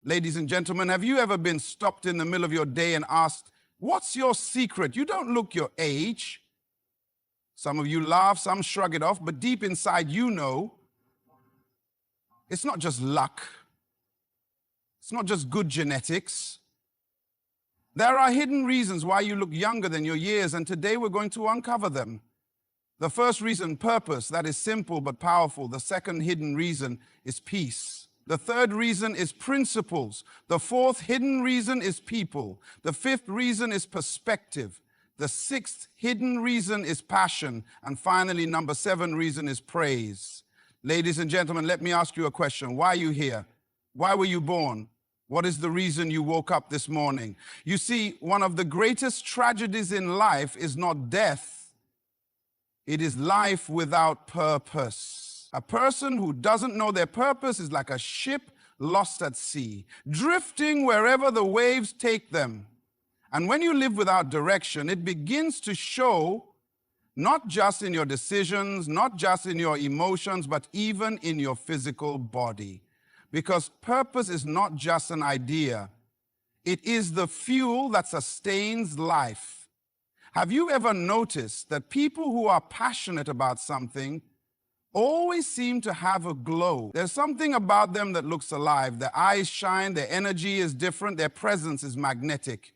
Ladies and gentlemen, have you ever been stopped in the middle of your day and asked, what's your secret? You don't look your age. Some of you laugh, some shrug it off, but deep inside you know it's not just luck. It's not just good genetics. There are hidden reasons why you look younger than your years, and today we're going to uncover them. The first reason, purpose, that is simple but powerful. The second hidden reason is peace. The third reason is principles. The fourth hidden reason is people. The fifth reason is perspective. The sixth hidden reason is passion. And finally, number 7 reason is praise. Ladies and gentlemen, let me ask you a question. Why are you here? Why were you born? What is the reason you woke up this morning? You see, one of the greatest tragedies in life is not death. It is life without purpose. A person who doesn't know their purpose is like a ship lost at sea, drifting wherever the waves take them. And when you live without direction, it begins to show not just in your decisions, not just in your emotions, but even in your physical body. Because purpose is not just an idea. It is the fuel that sustains life. Have you ever noticed that people who are passionate about something always seem to have a glow? There's something about them that looks alive. Their eyes shine, their energy is different, their presence is magnetic.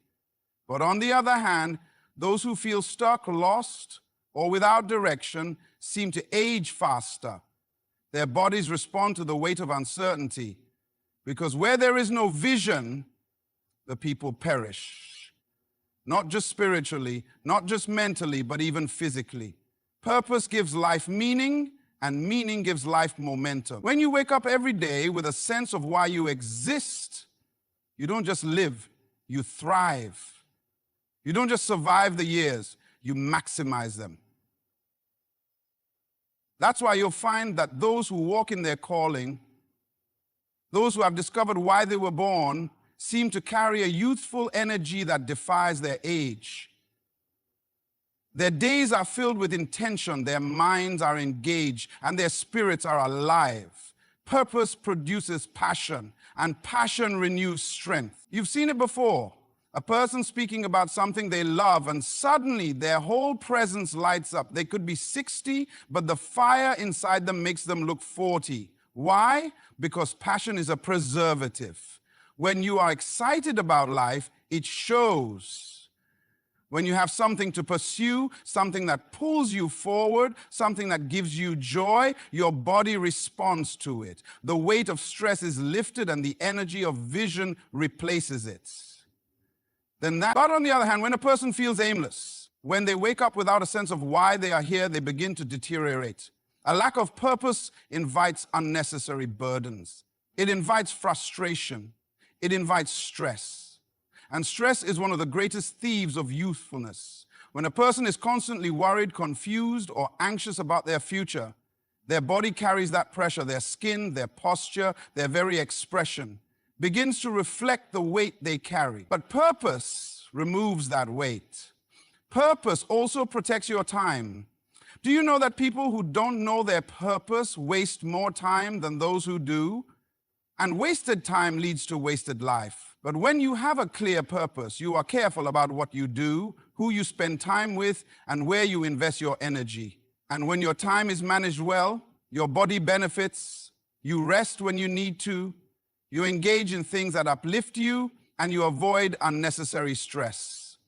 But on the other hand, those who feel stuck, lost, or without direction seem to age faster. Their bodies respond to the weight of uncertainty, because where there is no vision, the people perish. Not just spiritually, not just mentally, but even physically. Purpose gives life meaning, and meaning gives life momentum. When you wake up every day with a sense of why you exist, you don't just live, you thrive. You don't just survive the years, you maximize them. That's why you'll find that those who walk in their calling, those who have discovered why they were born, seem to carry a youthful energy that defies their age. Their days are filled with intention, their minds are engaged, and their spirits are alive. Purpose produces passion, and passion renews strength. You've seen it before. A person speaking about something they love, and suddenly their whole presence lights up. They could be 60, but the fire inside them makes them look 40. Why? Because passion is a preservative. When you are excited about life, it shows. When you have something to pursue, something that pulls you forward, something that gives you joy, your body responds to it. The weight of stress is lifted and the energy of vision replaces it. But on the other hand, when a person feels aimless, when they wake up without a sense of why they are here, they begin to deteriorate. A lack of purpose invites unnecessary burdens. It invites frustration. It invites stress. And stress is one of the greatest thieves of youthfulness. When a person is constantly worried, confused, or anxious about their future, their body carries that pressure. Their skin, their posture, their very expression begins to reflect the weight they carry. But purpose removes that weight. Purpose also protects your time. Do you know that people who don't know their purpose waste more time than those who do? And wasted time leads to wasted life. But when you have a clear purpose, you are careful about what you do, who you spend time with, and where you invest your energy. And when your time is managed well, your body benefits, you rest when you need to, you engage in things that uplift you, and you avoid unnecessary stress.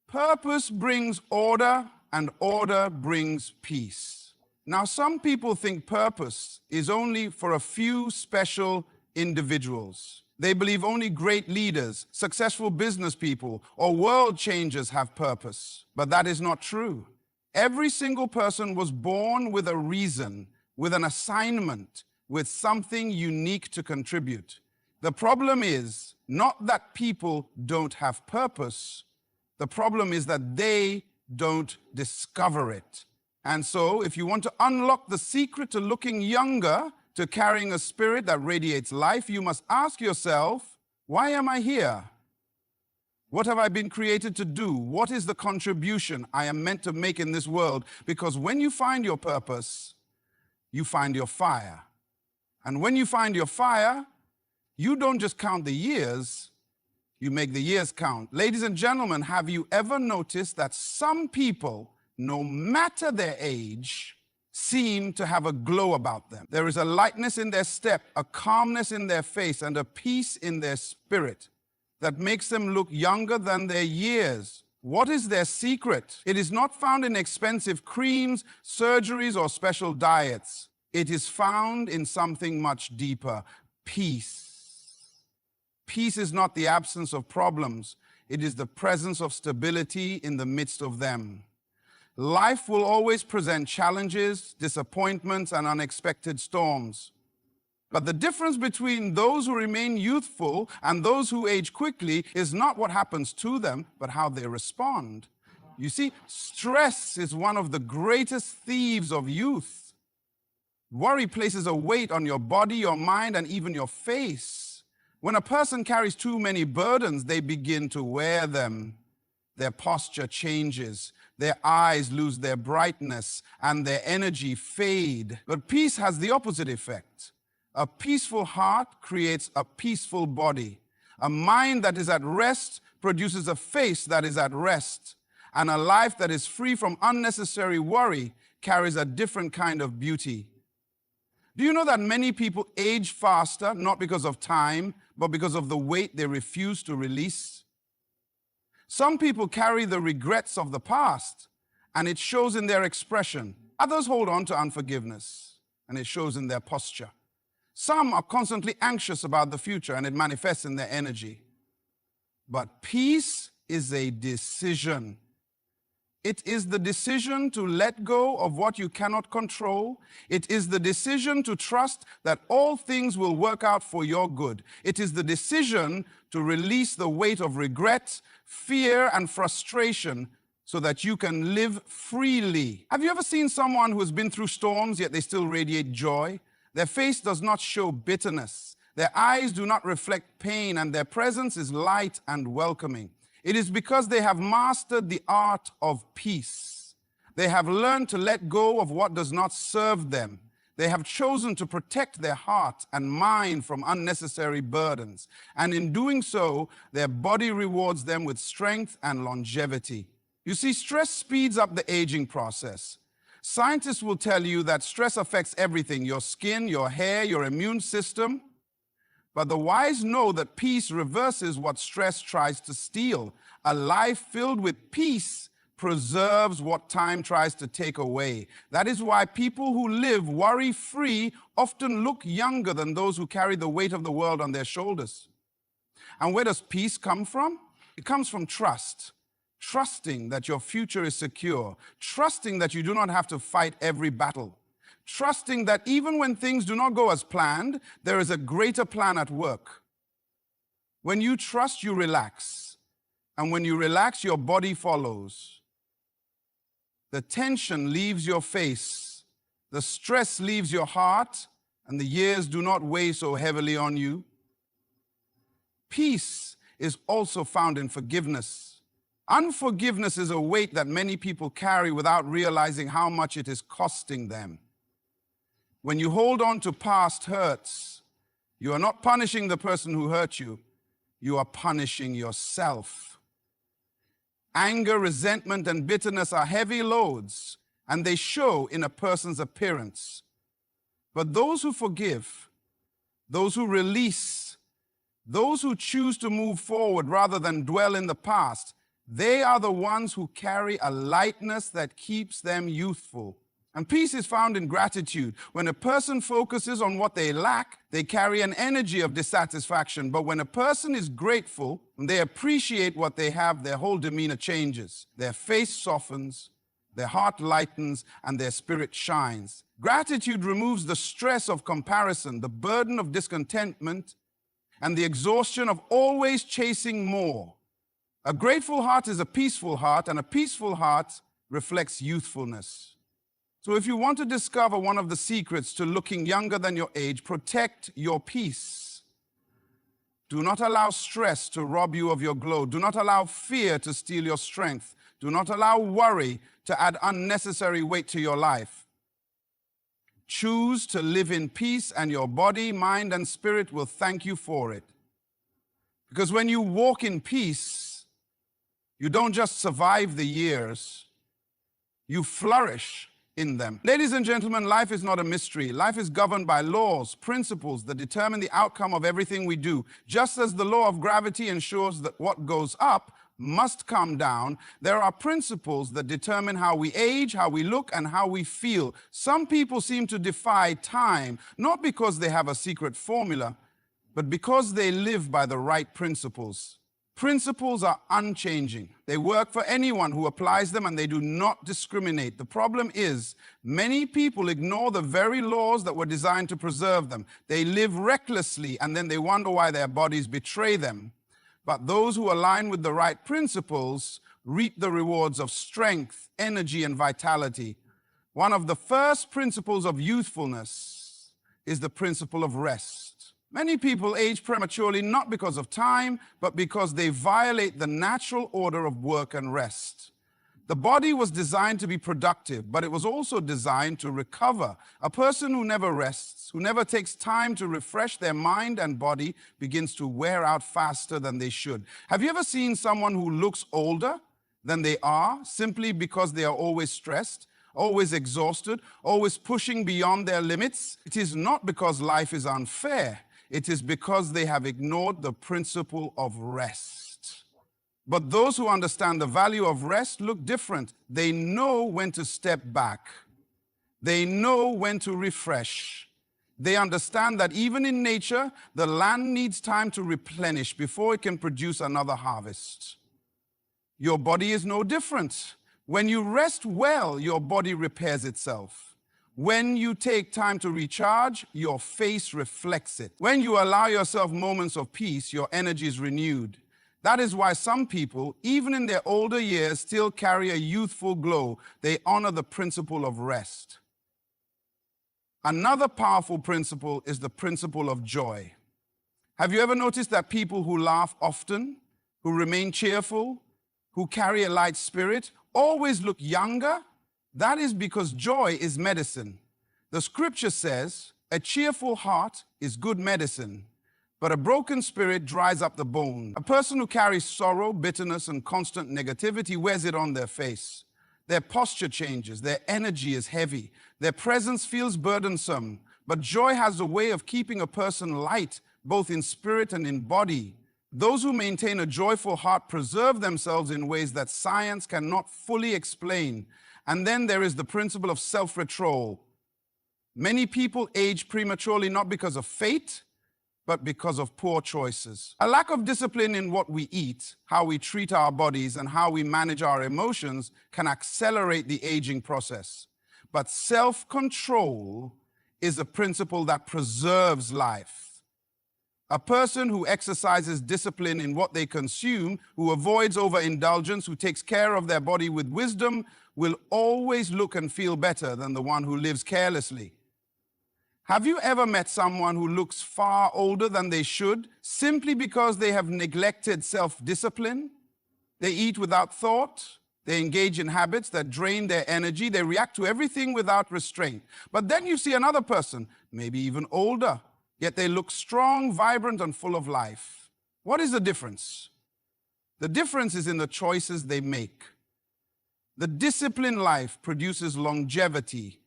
Purpose brings order, and order brings peace. Now, some people think purpose is only for a few special individuals. They believe only great leaders, successful business people, or world changers have purpose. But that is not true. Every single person was born with a reason, with an assignment, with something unique to contribute. The problem is not that people don't have purpose. The problem is that they don't discover it. And so, if you want to unlock the secret to looking younger, to carrying a spirit that radiates life, you must ask yourself, why am I here? What have I been created to do? What is the contribution I am meant to make in this world? Because when you find your purpose, you find your fire. And when you find your fire, You don't just count the years, you make the years count. Ladies and gentlemen, have you ever noticed that some people, no matter their age, seem to have a glow about them? There is a lightness in their step, a calmness in their face, and a peace in their spirit that makes them look younger than their years. What is their secret? It is not found in expensive creams, surgeries, or special diets. It is found in something much deeper: peace. Peace is not the absence of problems. It is the presence of stability in the midst of them. Life will always present challenges, disappointments, and unexpected storms. But the difference between those who remain youthful and those who age quickly is not what happens to them, but how they respond. You see, stress is one of the greatest thieves of youth. Worry places a weight on your body, your mind, and even your face. When a person carries too many burdens, they begin to wear them. Their posture changes, their eyes lose their brightness, and their energy fade. But peace has the opposite effect. A peaceful heart creates a peaceful body. A mind that is at rest produces a face that is at rest. And a life that is free from unnecessary worry carries a different kind of beauty. Do you know that many people age faster, not because of time, but because of the weight they refuse to release? Some people carry the regrets of the past, and it shows in their expression. Others hold on to unforgiveness, and it shows in their posture. Some are constantly anxious about the future, and it manifests in their energy. But peace is a decision. It is the decision to let go of what you cannot control. It is the decision to trust that all things will work out for your good. It is the decision to release the weight of regret, fear, and frustration so that you can live freely. Have you ever seen someone who has been through storms, yet they still radiate joy? Their face does not show bitterness. Their eyes do not reflect pain, and their presence is light and welcoming. It is because they have mastered the art of peace. They have learned to let go of what does not serve them. They have chosen to protect their heart and mind from unnecessary burdens. And in doing so, their body rewards them with strength and longevity. You see, stress speeds up the aging process. Scientists will tell you that stress affects everything: your skin, your hair, your immune system. But the wise know that peace reverses what stress tries to steal. A life filled with peace preserves what time tries to take away. That is why people who live worry-free often look younger than those who carry the weight of the world on their shoulders. And where does peace come from? It comes from trust. Trusting that your future is secure. Trusting that you do not have to fight every battle. Trusting that even when things do not go as planned, there is a greater plan at work. When you trust, you relax. And when you relax, your body follows. The tension leaves your face. The stress leaves your heart, and the years do not weigh so heavily on you. Peace is also found in forgiveness. Unforgiveness is a weight that many people carry without realizing how much it is costing them. When you hold on to past hurts, you are not punishing the person who hurt you. You are punishing yourself. Anger, resentment, and bitterness are heavy loads, and they show in a person's appearance. But those who forgive, those who release, those who choose to move forward rather than dwell in the past, they are the ones who carry a lightness that keeps them youthful. And peace is found in gratitude. When a person focuses on what they lack, they carry an energy of dissatisfaction. But when a person is grateful and they appreciate what they have, their whole demeanor changes. Their face softens, their heart lightens, and their spirit shines. Gratitude removes the stress of comparison, the burden of discontentment, and the exhaustion of always chasing more. A grateful heart is a peaceful heart, and a peaceful heart reflects youthfulness. So if you want to discover one of the secrets to looking younger than your age, protect your peace. Do not allow stress to rob you of your glow. Do not allow fear to steal your strength. Do not allow worry to add unnecessary weight to your life. Choose to live in peace, and your body, mind, and spirit will thank you for it. Because when you walk in peace, you don't just survive the years, you flourish in them. Ladies and gentlemen, life is not a mystery. Life is governed by laws, principles that determine the outcome of everything we do. Just as the law of gravity ensures that what goes up must come down, there are principles that determine how we age, how we look, and how we feel. Some people seem to defy time, not because they have a secret formula, but because they live by the right principles. Principles are unchanging. They work for anyone who applies them, and they do not discriminate. The problem is, many people ignore the very laws that were designed to preserve them. They live recklessly, and then they wonder why their bodies betray them. But those who align with the right principles reap the rewards of strength, energy, and vitality. One of the first principles of youthfulness is the principle of rest. Many people age prematurely not because of time, but because they violate the natural order of work and rest. The body was designed to be productive, but it was also designed to recover. A person who never rests, who never takes time to refresh their mind and body, begins to wear out faster than they should. Have you ever seen someone who looks older than they are simply because they are always stressed, always exhausted, always pushing beyond their limits? It is not because life is unfair. It is because they have ignored the principle of rest. But those who understand the value of rest look different. They know when to step back. They know when to refresh. They understand that even in nature, the land needs time to replenish before it can produce another harvest. Your body is no different. When you rest well, your body repairs itself. When you take time to recharge, your face reflects it. When you allow yourself moments of peace, your energy is renewed. That is why some people, even in their older years, still carry a youthful glow. They honor the principle of rest. Another powerful principle is the principle of joy. Have you ever noticed that people who laugh often, who remain cheerful, who carry a light spirit, always look younger? That is because joy is medicine. The scripture says, a cheerful heart is good medicine, but a broken spirit dries up the bone. A person who carries sorrow, bitterness, and constant negativity wears it on their face. Their posture changes, their energy is heavy, their presence feels burdensome. But joy has a way of keeping a person light, both in spirit and in body. Those who maintain a joyful heart preserve themselves in ways that science cannot fully explain. And then there is the principle of self-control. Many people age prematurely not because of fate, but because of poor choices. A lack of discipline in what we eat, how we treat our bodies, and how we manage our emotions can accelerate the aging process. But self-control is a principle that preserves life. A person who exercises discipline in what they consume, who avoids overindulgence, who takes care of their body with wisdom, will always look and feel better than the one who lives carelessly. Have you ever met someone who looks far older than they should simply because they have neglected self-discipline? They eat without thought. They engage in habits that drain their energy. They react to everything without restraint. But then you see another person, maybe even older, yet they look strong, vibrant, and full of life. What is the difference? The difference is in the choices they make. The disciplined life produces longevity.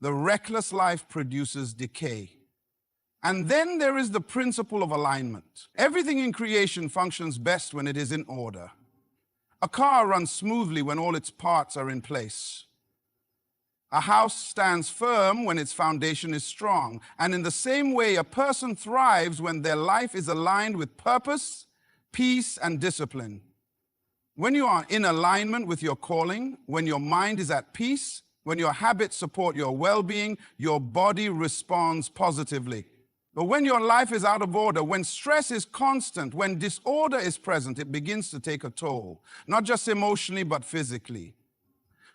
The reckless life produces decay. And then there is the principle of alignment. Everything in creation functions best when it is in order. A car runs smoothly when all its parts are in place. A house stands firm when its foundation is strong. And in the same way, a person thrives when their life is aligned with purpose, peace, and discipline. When you are in alignment with your calling, when your mind is at peace, when your habits support your well-being, your body responds positively. But when your life is out of order, when stress is constant, when disorder is present, it begins to take a toll, not just emotionally, but physically.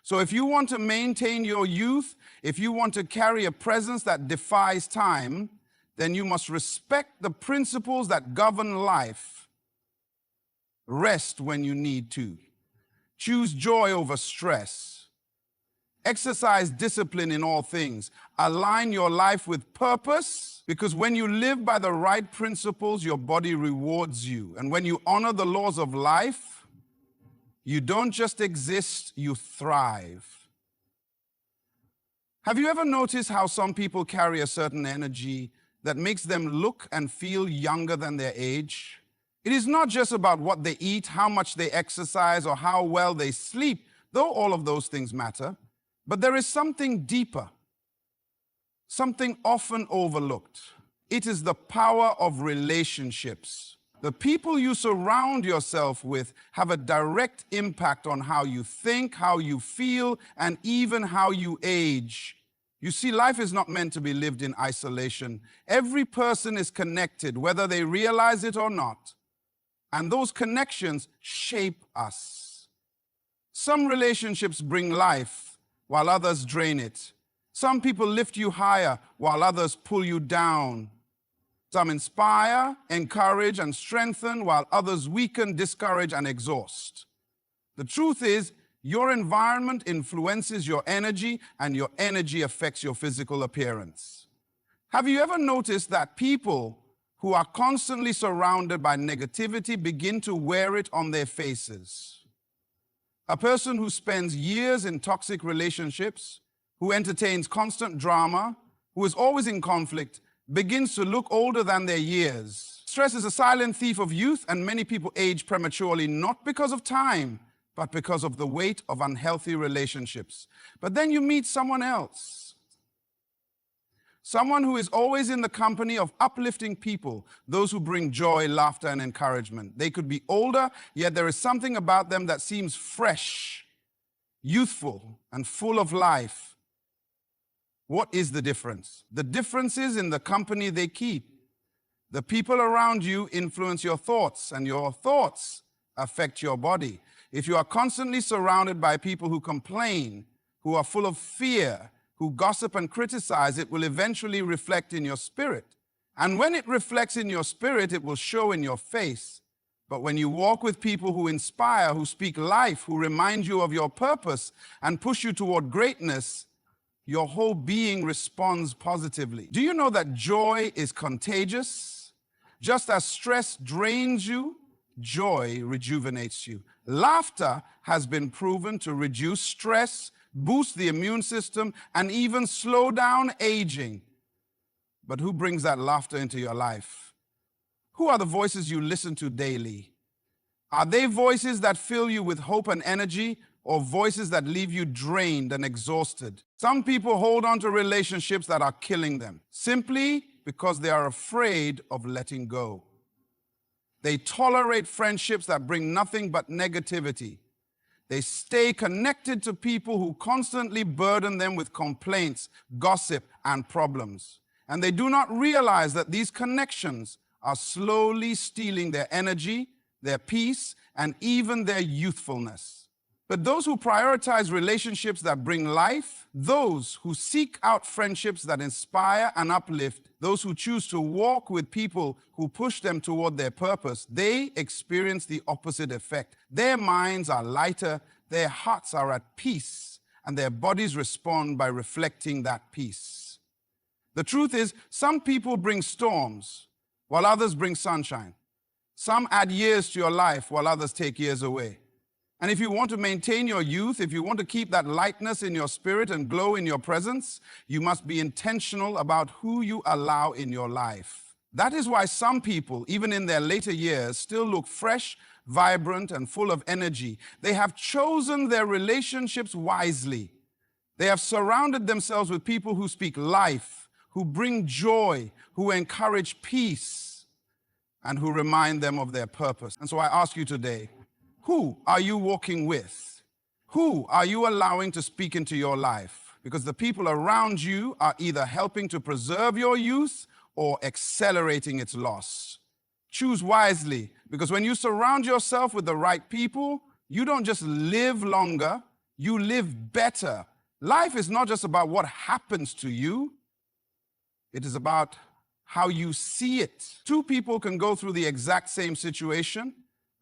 So if you want to maintain your youth, if you want to carry a presence that defies time, then you must respect the principles that govern life. Rest when you need to. Choose joy over stress. Exercise discipline in all things. Align your life with purpose, because when you live by the right principles, your body rewards you. And when you honor the laws of life, you don't just exist, you thrive. Have you ever noticed how some people carry a certain energy that makes them look and feel younger than their age? It is not just about what they eat, how much they exercise, or how well they sleep, though all of those things matter. But there is something deeper, something often overlooked. It is the power of relationships. The people you surround yourself with have a direct impact on how you think, how you feel, and even how you age. You see, life is not meant to be lived in isolation. Every person is connected, whether they realize it or not. And those connections shape us. Some relationships bring life, while others drain it. Some people lift you higher, while others pull you down. Some inspire, encourage, and strengthen, while others weaken, discourage, and exhaust. The truth is, your environment influences your energy, and your energy affects your physical appearance. Have you ever noticed that people who are constantly surrounded by negativity begin to wear it on their faces? A person who spends years in toxic relationships, who entertains constant drama, who is always in conflict, begins to look older than their years. Stress is a silent thief of youth, and many people age prematurely not because of time, but because of the weight of unhealthy relationships. But then you meet someone else. Someone who is always in the company of uplifting people, those who bring joy, laughter, and encouragement. They could be older, yet there is something about them that seems fresh, youthful, and full of life. What is the difference? The difference is in the company they keep. The people around you influence your thoughts, and your thoughts affect your body. If you are constantly surrounded by people who complain, who are full of fear, who gossip and criticize, it will eventually reflect in your spirit. And when it reflects in your spirit, it will show in your face. But when you walk with people who inspire, who speak life, who remind you of your purpose and push you toward greatness, your whole being responds positively. Do you know that joy is contagious? Just as stress drains you, joy rejuvenates you. Laughter has been proven to reduce stress, boost the immune system, and even slow down aging. But who brings that laughter into your life? Who are the voices you listen to daily? Are they voices that fill you with hope and energy, or voices that leave you drained and exhausted? Some people hold on to relationships that are killing them, simply because they are afraid of letting go. They tolerate friendships that bring nothing but negativity. They stay connected to people who constantly burden them with complaints, gossip, and problems. And they do not realize that these connections are slowly stealing their energy, their peace, and even their youthfulness. But those who prioritize relationships that bring life, those who seek out friendships that inspire and uplift, those who choose to walk with people who push them toward their purpose, they experience the opposite effect. Their minds are lighter, their hearts are at peace, and their bodies respond by reflecting that peace. The truth is, some people bring storms, while others bring sunshine. Some add years to your life, while others take years away. And if you want to maintain your youth, if you want to keep that lightness in your spirit and glow in your presence, you must be intentional about who you allow in your life. That is why some people, even in their later years, still look fresh, vibrant, and full of energy. They have chosen their relationships wisely. They have surrounded themselves with people who speak life, who bring joy, who encourage peace, and who remind them of their purpose. And so I ask you today, who are you walking with? Who are you allowing to speak into your life? Because the people around you are either helping to preserve your youth or accelerating its loss. Choose wisely, because when you surround yourself with the right people, you don't just live longer, you live better. Life is not just about what happens to you, it is about how you see it. Two people can go through the exact same situation,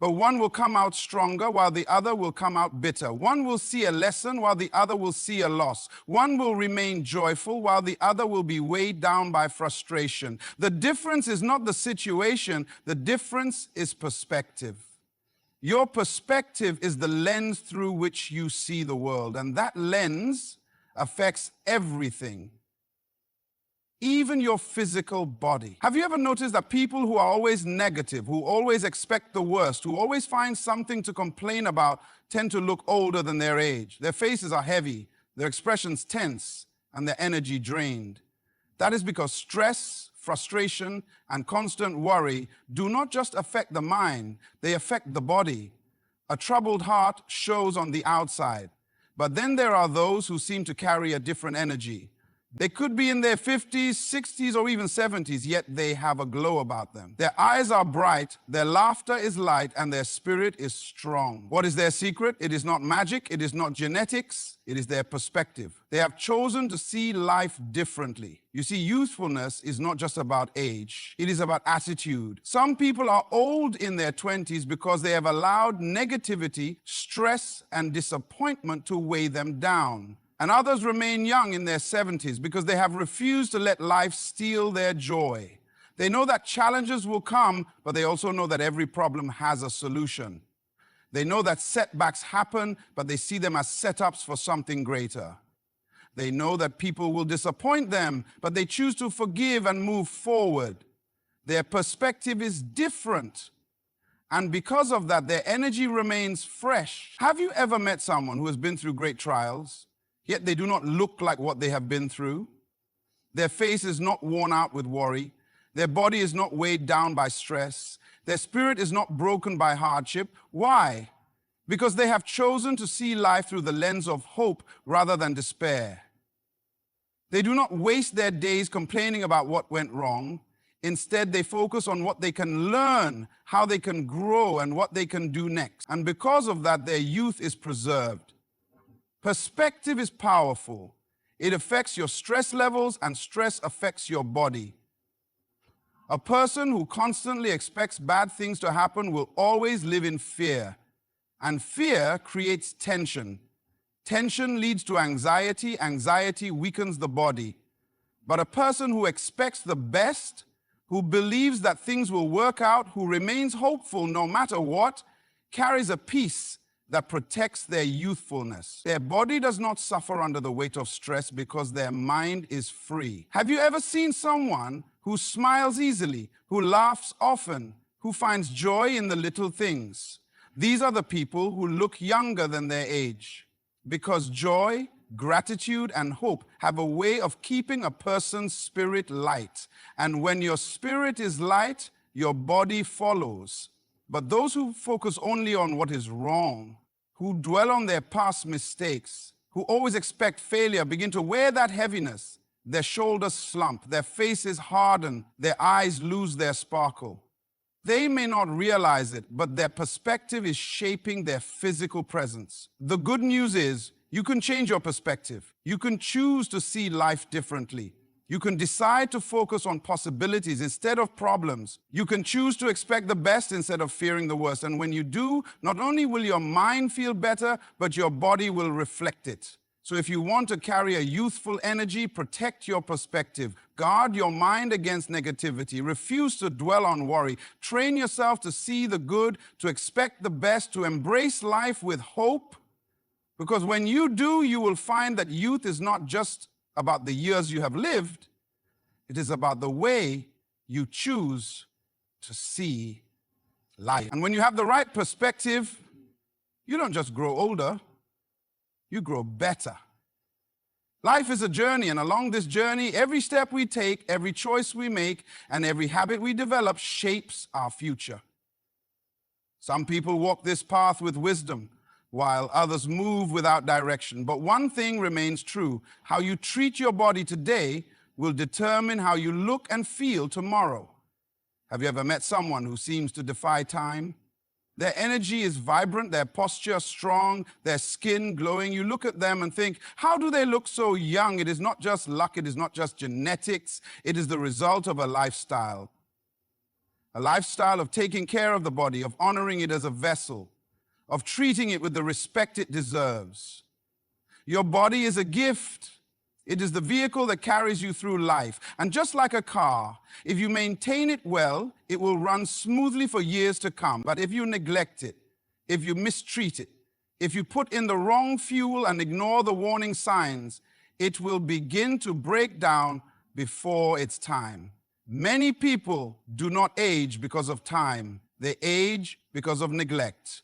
But one will come out stronger while the other will come out bitter. One will see a lesson while the other will see a loss. One will remain joyful while the other will be weighed down by frustration. The difference is not the situation, the difference is perspective. Your perspective is the lens through which you see the world, and that lens affects everything, even your physical body. Have you ever noticed that people who are always negative, who always expect the worst, who always find something to complain about, tend to look older than their age? Their faces are heavy, their expressions tense, and their energy drained. That is because stress, frustration, and constant worry do not just affect the mind, they affect the body. A troubled heart shows on the outside, but then there are those who seem to carry a different energy. They could be in their 50s, 60s, or even 70s, yet they have a glow about them. Their eyes are bright, their laughter is light, and their spirit is strong. What is their secret? It is not magic, it is not genetics, it is their perspective. They have chosen to see life differently. You see, youthfulness is not just about age, it is about attitude. Some people are old in their 20s because they have allowed negativity, stress, and disappointment to weigh them down. And others remain young in their 70s because they have refused to let life steal their joy. They know that challenges will come, but they also know that every problem has a solution. They know that setbacks happen, but they see them as setups for something greater. They know that people will disappoint them, but they choose to forgive and move forward. Their perspective is different. And because of that, their energy remains fresh. Have you ever met someone who has been through great trials, yet they do not look like what they have been through? Their face is not worn out with worry. Their body is not weighed down by stress. Their spirit is not broken by hardship. Why? Because they have chosen to see life through the lens of hope rather than despair. They do not waste their days complaining about what went wrong. Instead, they focus on what they can learn, how they can grow, and what they can do next. And because of that, their youth is preserved. Perspective is powerful. It affects your stress levels, and stress affects your body. A person who constantly expects bad things to happen will always live in fear. And fear creates tension. Tension leads to anxiety. Anxiety weakens the body. But a person who expects the best, who believes that things will work out, who remains hopeful no matter what, carries a peace that protects their youthfulness. Their body does not suffer under the weight of stress because their mind is free. Have you ever seen someone who smiles easily, who laughs often, who finds joy in the little things? These are the people who look younger than their age, because joy, gratitude, and hope have a way of keeping a person's spirit light. And when your spirit is light, your body follows. But those who focus only on what is wrong, who dwell on their past mistakes, who always expect failure, begin to wear that heaviness. Their shoulders slump, their faces harden, their eyes lose their sparkle. They may not realize it, but their perspective is shaping their physical presence. The good news is, you can change your perspective. You can choose to see life differently. You can decide to focus on possibilities instead of problems. You can choose to expect the best instead of fearing the worst. And when you do, not only will your mind feel better, but your body will reflect it. So if you want to carry a youthful energy, protect your perspective. Guard your mind against negativity. Refuse to dwell on worry. Train yourself to see the good, to expect the best, to embrace life with hope. Because when you do, you will find that youth is not just about the years you have lived. It is about the way you choose to see life. And when you have the right perspective, you don't just grow older, you grow better. Life is a journey, and along this journey, every step we take, every choice we make, and every habit we develop shapes our future. Some people walk this path with wisdom, while others move without direction. But one thing remains true: how you treat your body today will determine how you look and feel tomorrow. Have you ever met someone who seems to defy time? Their energy is vibrant, their posture strong, their skin glowing. You look at them and think, how do they look so young? It is not just luck, it is not just genetics, it is the result of a lifestyle. a lifestyle of taking care of the body, of honoring it as a vessel, of treating it with the respect it deserves. Your body is a gift. It is the vehicle that carries you through life. And just like a car, if you maintain it well, it will run smoothly for years to come. But if you neglect it, if you mistreat it, if you put in the wrong fuel and ignore the warning signs, it will begin to break down before its time. Many people do not age because of time. They age because of neglect.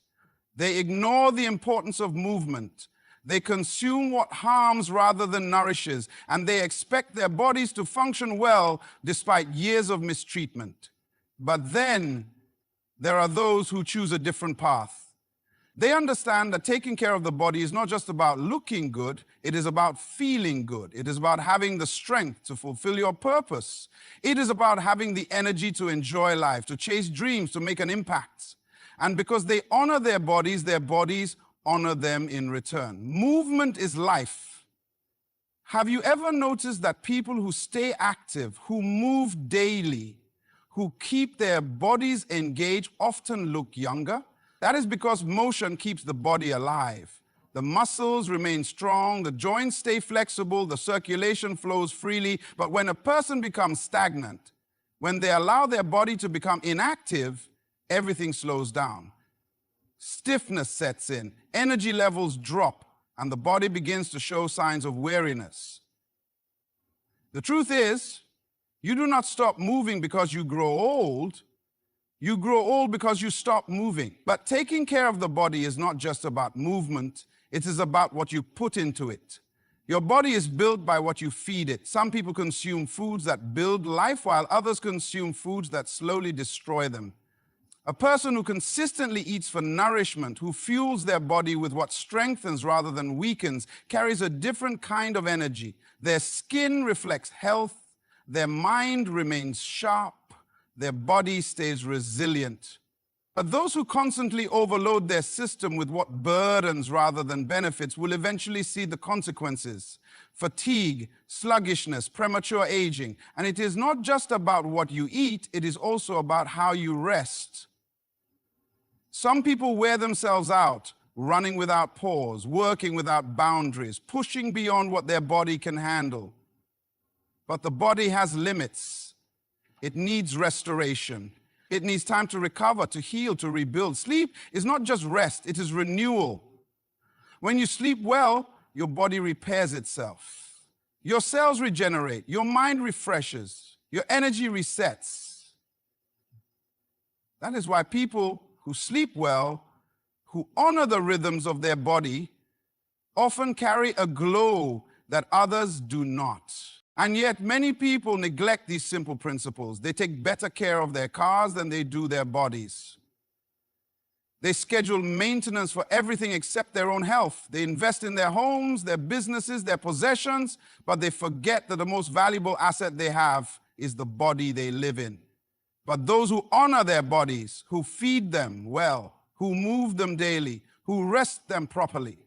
They ignore the importance of movement. They consume what harms rather than nourishes, and they expect their bodies to function well despite years of mistreatment. But then there are those who choose a different path. They understand that taking care of the body is not just about looking good, it is about feeling good. It is about having the strength to fulfill your purpose. It is about having the energy to enjoy life, to chase dreams, to make an impact. And because they honor their bodies honor them in return. Movement is life. Have you ever noticed that people who stay active, who move daily, who keep their bodies engaged often look younger? That is because motion keeps the body alive. The muscles remain strong, the joints stay flexible, the circulation flows freely. But when a person becomes stagnant, when they allow their body to become inactive, everything slows down. Stiffness sets in, energy levels drop, and the body begins to show signs of weariness. The truth is, you do not stop moving because you grow old. You grow old because you stop moving. But taking care of the body is not just about movement, it is about what you put into it. Your body is built by what you feed it. Some people consume foods that build life, while others consume foods that slowly destroy them. A person who consistently eats for nourishment, who fuels their body with what strengthens rather than weakens, carries a different kind of energy. Their skin reflects health, their mind remains sharp, their body stays resilient. But those who constantly overload their system with what burdens rather than benefits will eventually see the consequences: fatigue, sluggishness, premature aging. And it is not just about what you eat, it is also about how you rest. Some people wear themselves out, running without pause, working without boundaries, pushing beyond what their body can handle. But the body has limits. It needs restoration. It needs time to recover, to heal, to rebuild. Sleep is not just rest, it is renewal. When you sleep well, your body repairs itself. Your cells regenerate, your mind refreshes, your energy resets. That is why people who sleep well, who honor the rhythms of their body, often carry a glow that others do not. And yet many people neglect these simple principles. They take better care of their cars than they do their bodies. They schedule maintenance for everything except their own health. They invest in their homes, their businesses, their possessions, but they forget that the most valuable asset they have is the body they live in. But those who honor their bodies, who feed them well, who move them daily, who rest them properly,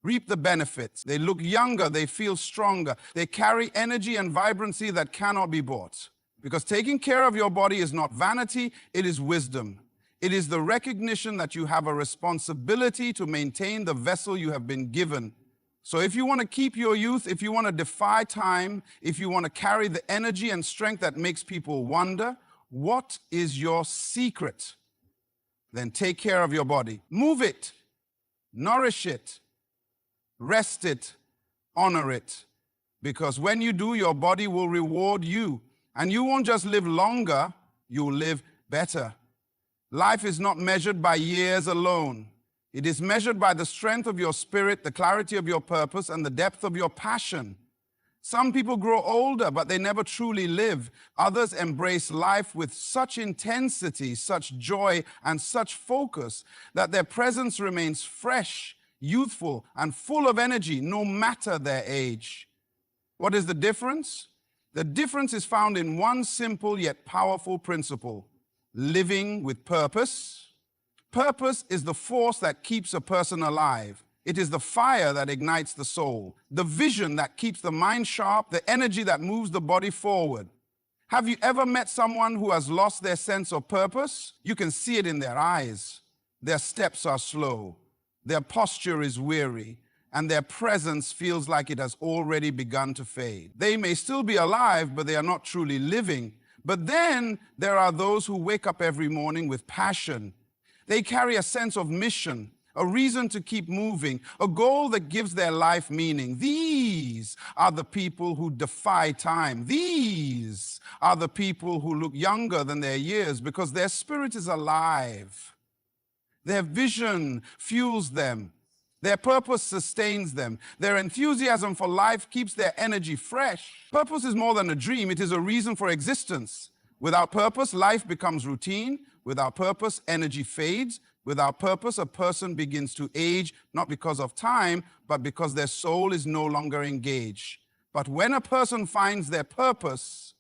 reap the benefits. They look younger, they feel stronger, they carry energy and vibrancy that cannot be bought. Because taking care of your body is not vanity, it is wisdom. It is the recognition that you have a responsibility to maintain the vessel you have been given. So if you want to keep your youth, if you want to defy time, if you want to carry the energy and strength that makes people wonder, what is your secret? Then take care of your body. Move it, nourish it, rest it, honor it. Because when you do, your body will reward you. And you won't just live longer, you'll live better. Life is not measured by years alone. It is measured by the strength of your spirit, the clarity of your purpose, and the depth of your passion. Some people grow older, but they never truly live. Others embrace life with such intensity, such joy, and such focus that their presence remains fresh, youthful, and full of energy, no matter their age. What is the difference? The difference is found in one simple yet powerful principle: living with purpose. Purpose is the force that keeps a person alive. It is the fire that ignites the soul, the vision that keeps the mind sharp, the energy that moves the body forward. Have you ever met someone who has lost their sense of purpose? You can see it in their eyes. Their steps are slow, their posture is weary, and their presence feels like it has already begun to fade. They may still be alive, but they are not truly living. But then there are those who wake up every morning with passion. They carry a sense of mission, a reason to keep moving, a goal that gives their life meaning. These are the people who defy time. These are the people who look younger than their years because their spirit is alive. Their vision fuels them. Their purpose sustains them. Their enthusiasm for life keeps their energy fresh. Purpose is more than a dream. It is a reason for existence. Without purpose, life becomes routine. Without purpose, energy fades. Without purpose, a person begins to age, not because of time, but because their soul is no longer engaged. But when a person finds their purpose,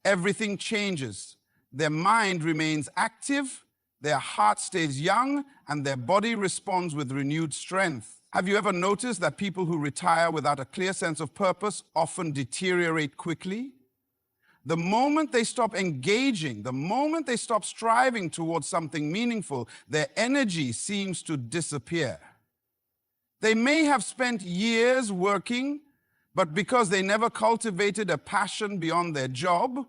everything changes. Their mind remains active, their heart stays young, and their body responds with renewed strength. Have you ever noticed that people who retire without a clear sense of purpose often deteriorate quickly? The moment they stop engaging, the moment they stop striving towards something meaningful, their energy seems to disappear. They may have spent years working, but because they never cultivated a passion beyond their job,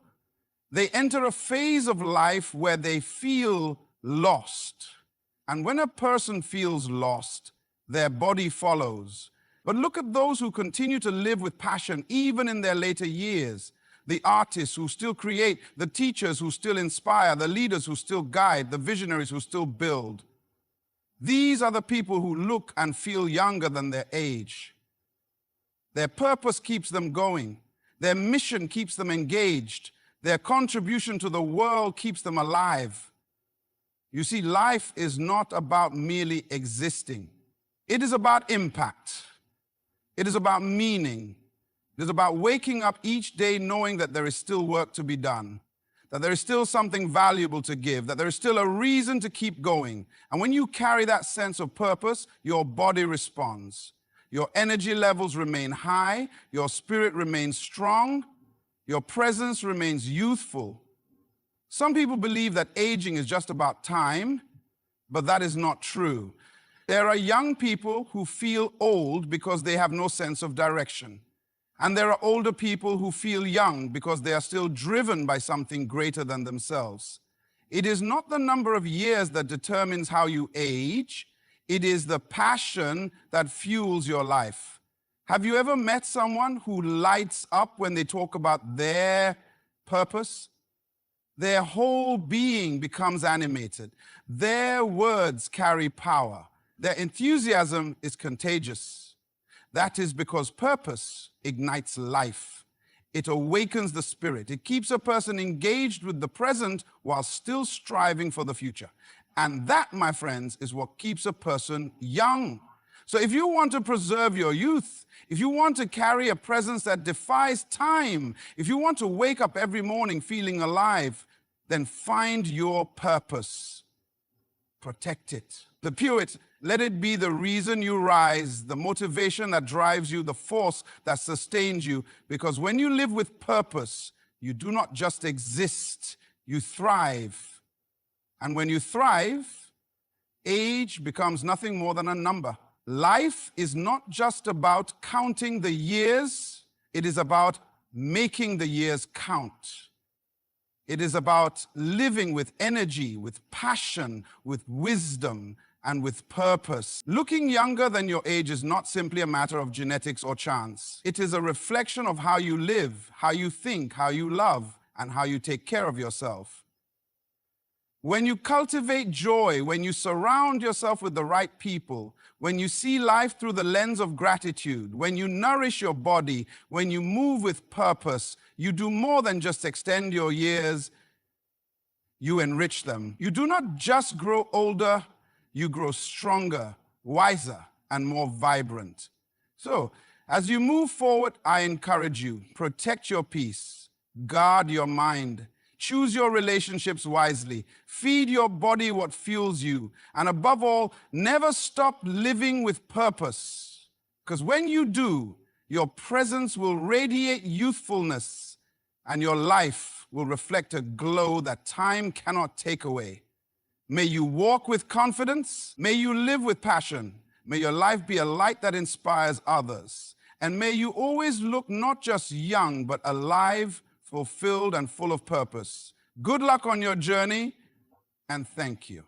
they enter a phase of life where they feel lost. And when a person feels lost, their body follows. But look at those who continue to live with passion even in their later years. The artists who still create, the teachers who still inspire, the leaders who still guide, the visionaries who still build. These are the people who look and feel younger than their age. Their purpose keeps them going. Their mission keeps them engaged. Their contribution to the world keeps them alive. You see, life is not about merely existing. It is about impact. It is about meaning. It is about waking up each day knowing that there is still work to be done, that there is still something valuable to give, that there is still a reason to keep going. And when you carry that sense of purpose, your body responds. Your energy levels remain high, your spirit remains strong, your presence remains youthful. Some people believe that aging is just about time, but that is not true. There are young people who feel old because they have no sense of direction. And there are older people who feel young because they are still driven by something greater than themselves. It is not the number of years that determines how you age. It is the passion that fuels your life. Have you ever met someone who lights up when they talk about their purpose? Their whole being becomes animated. Their words carry power. Their enthusiasm is contagious. That is because purpose ignites life. It awakens the spirit. It keeps a person engaged with the present while still striving for the future. And that, my friends, is what keeps a person young. So if you want to preserve your youth, if you want to carry a presence that defies time, if you want to wake up every morning feeling alive, then find your purpose. Protect it. The poet, let it be the reason you rise, the motivation that drives you, the force that sustains you. Because when you live with purpose, you do not just exist, you thrive. And when you thrive, age becomes nothing more than a number. Life is not just about counting the years, it is about making the years count. It is about living with energy, with passion, with wisdom, and with purpose. Looking younger than your age is not simply a matter of genetics or chance. It is a reflection of how you live, how you think, how you love, and how you take care of yourself. When you cultivate joy, when you surround yourself with the right people, when you see life through the lens of gratitude, when you nourish your body, when you move with purpose, you do more than just extend your years, you enrich them. You do not just grow older, you grow stronger, wiser, and more vibrant. So, as you move forward, I encourage you, protect your peace, guard your mind, choose your relationships wisely, feed your body what fuels you, and above all, never stop living with purpose. Because when you do, your presence will radiate youthfulness, and your life will reflect a glow that time cannot take away. May you walk with confidence. May you live with passion. May your life be a light that inspires others. And may you always look not just young, but alive, fulfilled, and full of purpose. Good luck on your journey, and thank you.